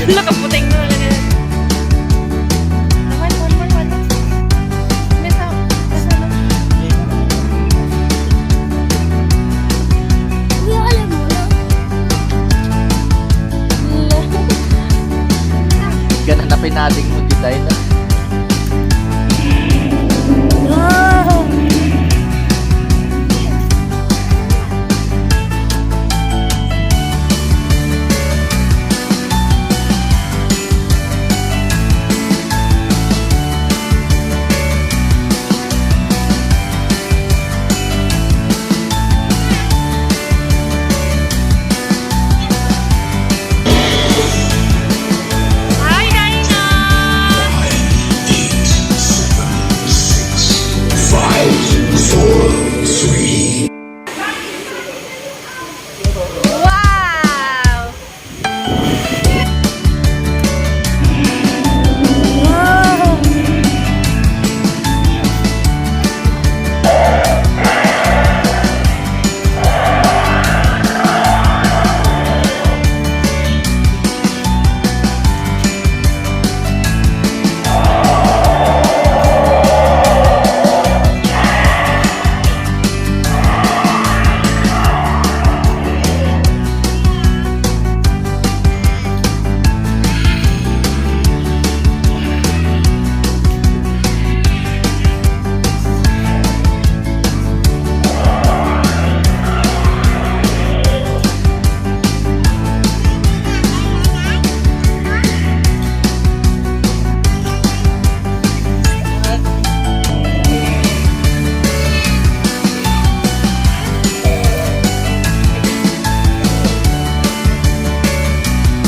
Nakaputing na talaga. One. Miss out. Kuya, alam mo na. Gananapin natin kung di tayo na. Wow! Hi, Dino! Wow! Wow!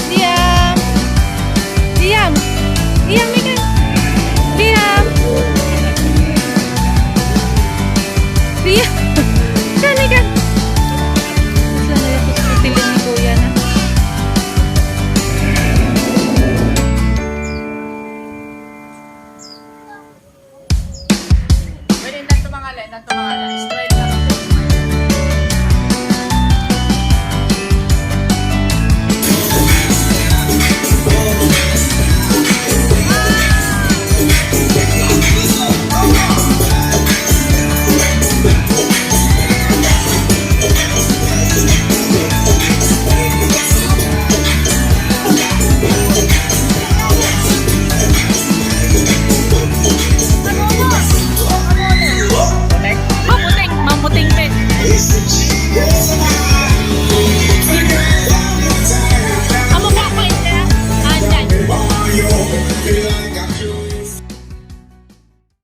Liam! Liam! Liam, Megan! Liam! Liam! Kan, Megan! Sila na yung pitilin ni Kuya na. Pwede nang tumangalan, Strike.